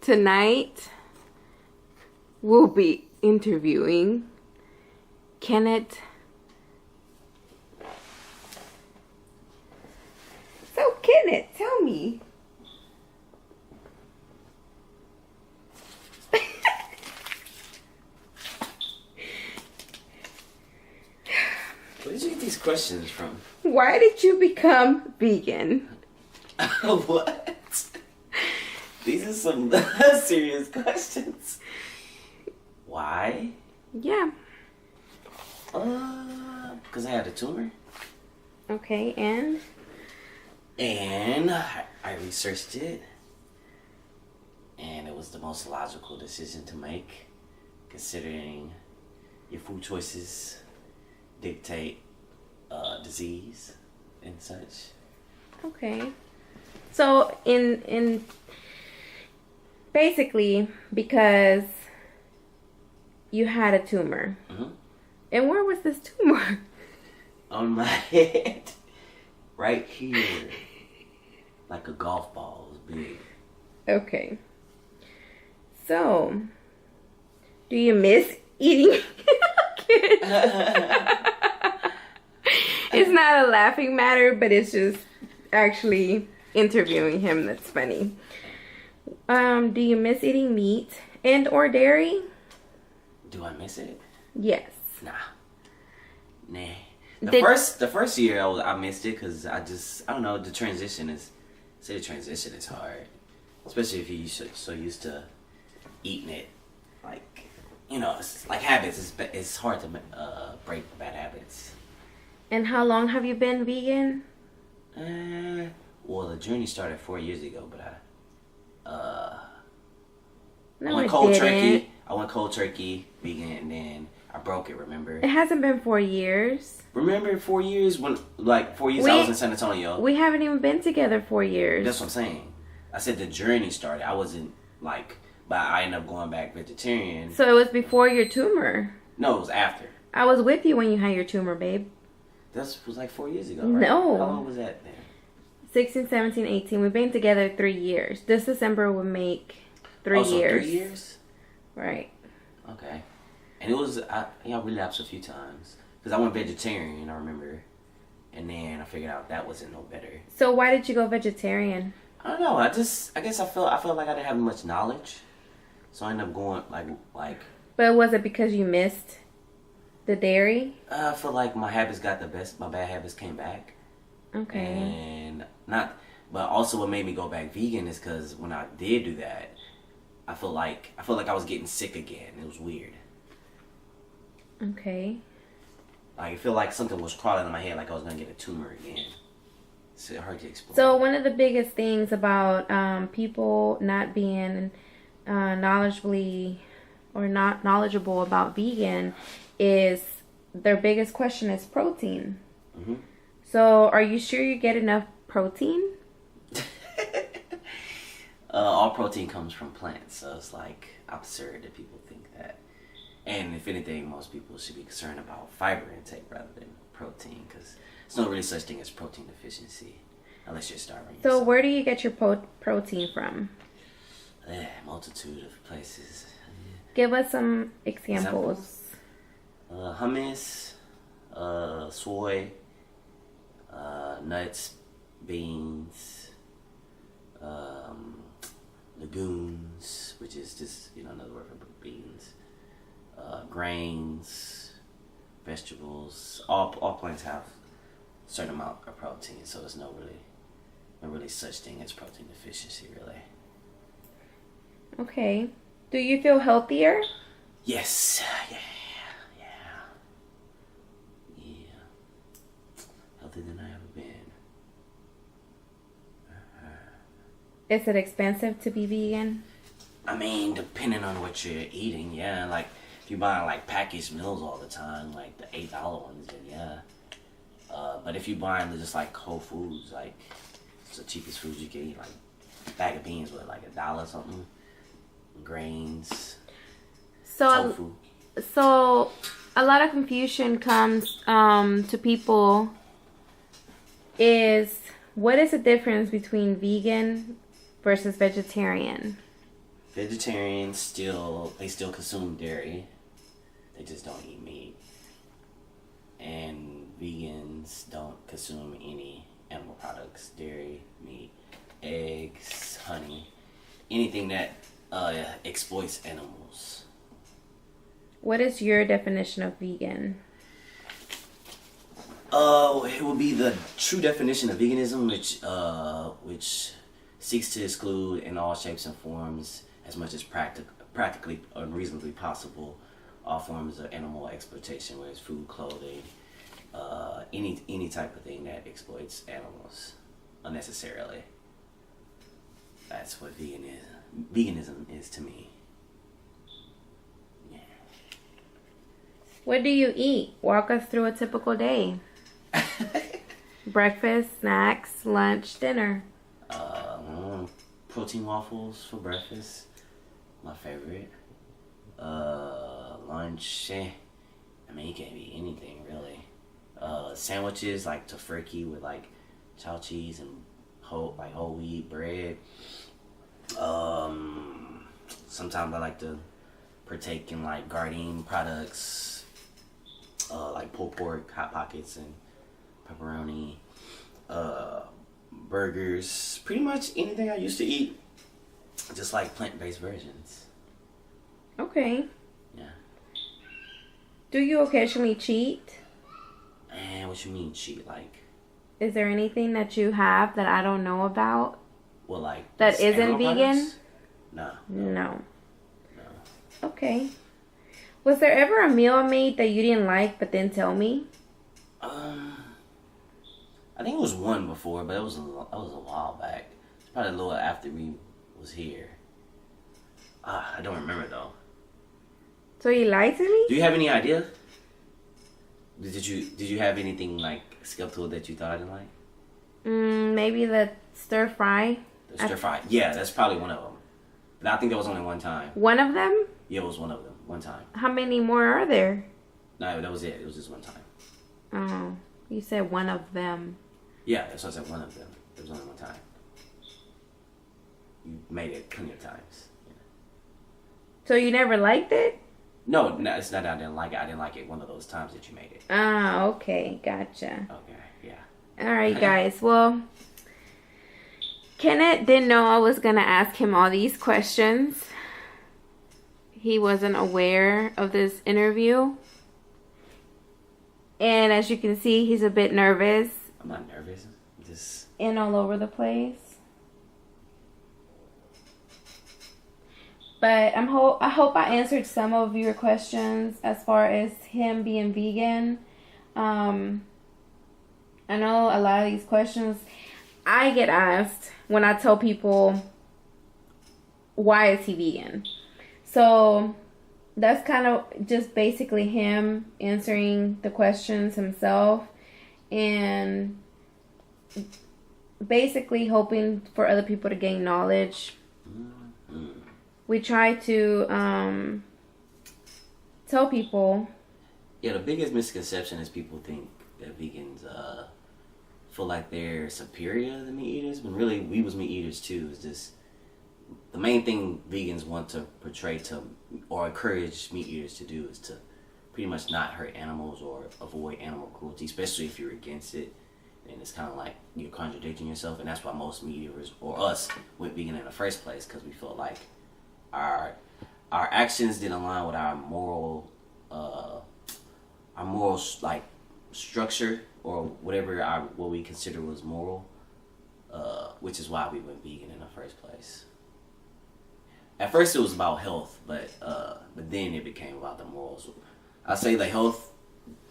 Tonight, we'll be interviewing Kenneth. So, Kenneth, tell me. Where did you get these questions from? Why did you become vegan? What? These are some serious questions. Why? Yeah. Because I had a tumor. Okay, and? And I researched it. And it was the most logical decision to make, considering your food choices dictate disease and such. Okay. So, in basically, because you had a tumor. Mm-hmm. And where was this tumor? On my head. Right here. Like a golf ball. It was big. Okay. So, do you miss eating? It's not a laughing matter, but it's just actually interviewing him that's funny. Do you miss eating meat and or dairy? Do I miss it? Yes. Nah. The first year I missed it because I don't know, the transition is hard, especially if you're so used to eating it, like, you know, it's like habits. It's hard to break bad habits. And how long have you been vegan? Well, the journey started 4 years ago, but No, I went it cold didn't. turkey. I went cold turkey vegan, and then I broke it. Remember? It hasn't been 4 years. Remember 4 years when, like, 4 years I was in San Antonio. We haven't even been together 4 years. That's what I'm saying. I said the journey started. I wasn't like, but I ended up going back vegetarian. So it was before your tumor. No, it was after. I was with you when you had your tumor, babe. That was like 4 years ago, right? No. How long was that then? 16, 17, 18. We've been together 3 years. This December would make 3 so years. 3 years? Right. Okay. And it was, I relapsed a few times. Because I went vegetarian, I remember. And then I figured out that wasn't no better. So why did you go vegetarian? I don't know. I guess I felt like I didn't have much knowledge. So I ended up going like. But was it because you missed the dairy? I feel like my habits got the best. My bad habits came back. Okay. And but also what made me go back vegan is because when I did do that, I felt like I was getting sick again. It was weird. Okay. Like, I feel like something was crawling in my head, like I was gonna get a tumor again. It's hard to explain. So one of the biggest things about people not being knowledgeably or not knowledgeable about vegan is their biggest question is protein. Mm-hmm. So are you sure you get enough protein? All protein comes from plants, so it's like absurd that people think that. And if anything, most people should be concerned about fiber intake rather than protein, because there's no really such thing as protein deficiency unless you're starving So yourself. where do you get your protein from? Multitude of places. Give us some examples. Hummus, soy, nuts, beans, legumes, which is just, another word for beans, grains, vegetables. All plants have a certain amount of protein, so there's no really such thing as protein deficiency, really. Okay. Do you feel healthier? Yes. Yeah. Healthier than I ever been. Is it expensive to be vegan? I mean, depending on what you're eating, yeah. Like, if you're buying, like, packaged meals all the time, like the $8 ones, then yeah. But if you're buying just, like, Whole Foods, like, it's the cheapest food you can eat, like, a bag of beans with, like, $1 something. Grains. Tofu. So a lot of confusion comes to people is what is the difference between vegan versus vegetarian? Vegetarians still consume dairy. They just don't eat meat. And vegans don't consume any animal products, dairy, meat, eggs, honey, anything that exploits animals. What is your definition of vegan? It would be the true definition of veganism, which seeks to exclude in all shapes and forms, as much as practically and reasonably possible, all forms of animal exploitation, whether it's food, clothing, any type of thing that exploits animals unnecessarily. That's what veganism is to me. Yeah. What do you eat? Walk us through a typical day. Breakfast, snacks, lunch, dinner. Protein waffles for breakfast, my favorite. Lunch, I mean, it can be anything really. Sandwiches like tofurkey with like chow cheese and whole wheat bread. Sometimes I like to partake in like Gardein products, like pulled pork, hot pockets, and pepperoni. Burgers, pretty much anything I used to eat, just like plant-based versions. Okay. Yeah. Do you occasionally cheat? And what you mean cheat? Like, Is there anything that you have that I don't know about well, like that just isn't animal vegan? products? No. No. Okay. Was there ever a meal I made that you didn't like but didn't tell me? I think it was one before, but it was a while back. It's probably a little after we was here. I don't remember though. So you lied to me? Do you have any idea? Did you have anything like skeptical that you thought I didn't like? Maybe the stir fry. The stir fry. Yeah, that's probably one of them. But I think that was only one time. One of them? Yeah, it was one of them. One time. How many more are there? No, that was it. It was just one time. Oh, you said one of them. Yeah, that's what I said. One of them. It was only one time. You made it plenty of times. Yeah. So you never liked it? No, it's not that I didn't like it. I didn't like it one of those times that you made it. Ah, okay. Gotcha. Okay, yeah. All right, guys. Well, Kenneth didn't know I was going to ask him all these questions. He wasn't aware of this interview. And as you can see, he's a bit nervous. I'm not nervous. I'm just... And all over the place. But I hope I answered some of your questions as far as him being vegan. I know a lot of these questions I get asked when I tell people, why is he vegan? So that's kind of just basically him answering the questions himself and basically hoping for other people to gain knowledge. We try to tell people. Yeah, the biggest misconception is people think that vegans feel like they're superior to meat eaters, when really we was meat eaters too. It's just the main thing vegans want to portray to or encourage meat eaters to do is to pretty much not hurt animals or avoid animal cruelty, especially if you're against it. And it's kind of like you're contradicting yourself, and that's why most meat eaters or us went vegan in the first place, because we felt like our actions didn't align with our moral like structure or whatever what we consider was moral, which is why we went vegan in the first place. At first it was about health, but then it became about the morals. I say the health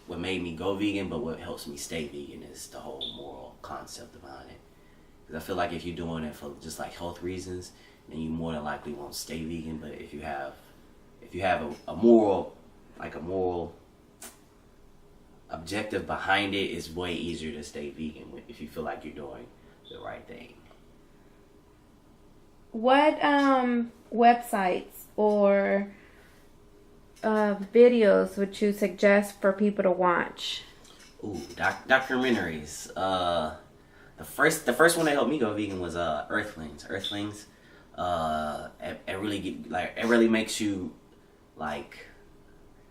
what made me go vegan, but what helps me stay vegan is the whole moral concept behind it. Because I feel like if you're doing it for just like health reasons, then you more than likely won't stay vegan. But if you have a moral objective behind it, it's way easier to stay vegan if you feel like you're doing the right thing. What websites or videos would you suggest for people to watch? Ooh, documentaries. The first one that helped me go vegan was Earthlings. Earthlings. It it really makes you like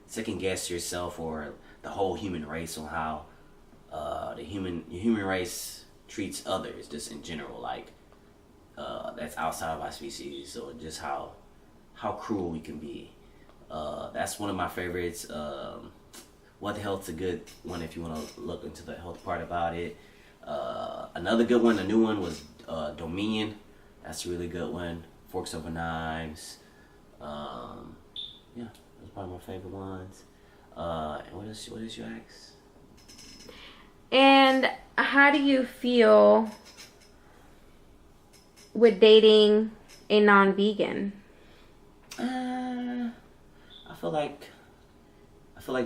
second guess yourself or the whole human race on how the human race treats others, just in general, like that's outside of our species. So just how cruel we can be. That's one of my favorites. What the Health's a good one if you want to look into the health part about it. Another good one, a new one, was Dominion. That's a really good one. Forks Over Knives. Yeah, that's probably my favorite ones. And what else you ask? And how do you feel with dating a non-vegan? I feel like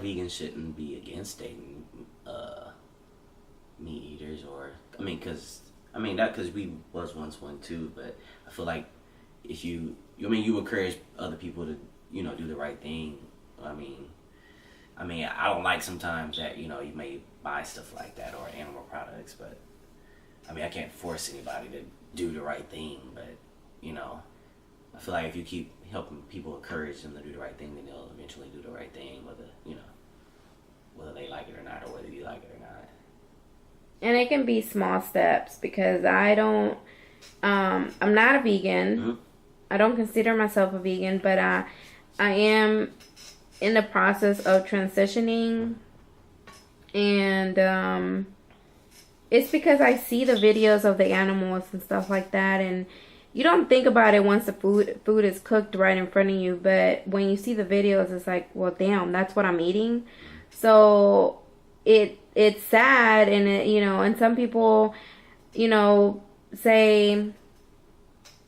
vegans shouldn't be against dating meat eaters, or because we was once one too. But I feel like if you encourage other people to do the right thing. I don't like sometimes that you may buy stuff like that or animal products, but I can't force anybody to do the right thing. But I feel like if you keep helping people, encourage them to do the right thing, then they'll eventually do the right thing, whether they like it or not, or whether you like it or not. And it can be small steps, because I'm not a vegan. Mm-hmm. I don't consider myself a vegan, but I am in the process of transitioning, and it's because I see the videos of the animals and stuff like that, and you don't think about it once the food is cooked right in front of you, but when you see the videos, it's like, well, damn, that's what I'm eating. So it's sad, and and some people, say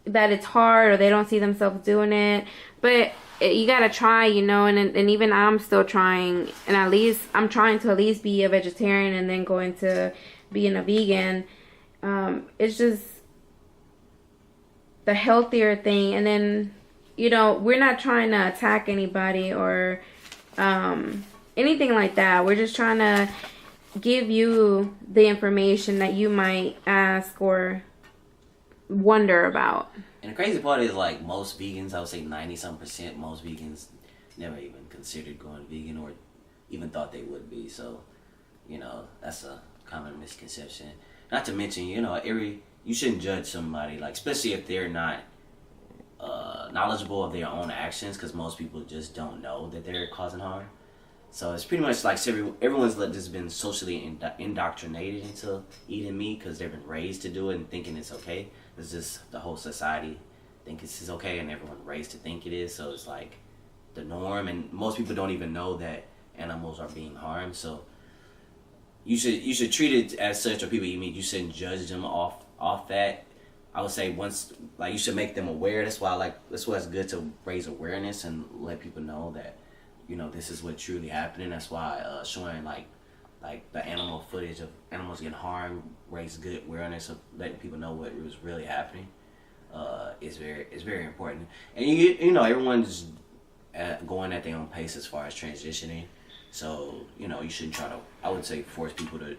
that it's hard or they don't see themselves doing it, but you gotta try, and even I'm still trying, and at least I'm trying to at least be a vegetarian and then go into being a vegan. It's just the healthier thing, and then we're not trying to attack anybody or anything like that. We're just trying to give you the information that you might ask or wonder about. And the crazy part is, like, most vegans, I would say 90-some%, most vegans never even considered going vegan or even thought they would be. So, that's a common misconception. Not to mention, you shouldn't judge somebody, like, especially if they're not knowledgeable of their own actions, because most people just don't know that they're causing harm. So it's pretty much like everyone's just been socially indoctrinated into eating meat because they've been raised to do it and thinking it's okay. It's just the whole society thinks it's okay, and everyone raised to think it is. So it's like the norm, and most people don't even know that animals are being harmed. So you should treat it as such, or people eat meat, you shouldn't judge them off that. I would say you should make them aware. That's why it's good to raise awareness and let people know that this is what's truly happening. That's why showing like the animal footage of animals getting harmed, raise good awareness of letting people know what was really happening. Is very important. And everyone's going at their own pace as far as transitioning. So you shouldn't try to, I would say, force people to.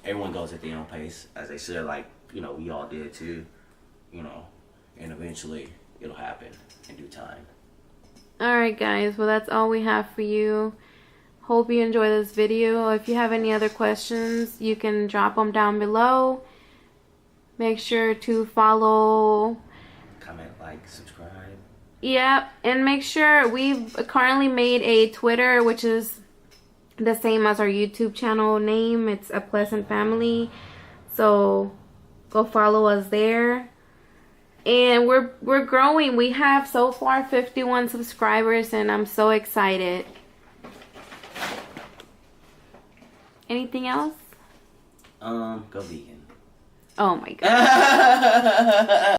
Everyone goes at their own pace, as they said. We all did too. And eventually it'll happen in due time. Alright guys, well that's all we have for you. Hope you enjoy this video. If you have any other questions, you can drop them down below. Make sure to follow, comment, like, subscribe. Yep, and make sure we've currently made a Twitter, which is the same as our YouTube channel name. It's A Pleasant Family. So go follow us there. And we're growing. We have so far 51 subscribers, and I'm so excited. Anything else? Go vegan. Oh my god.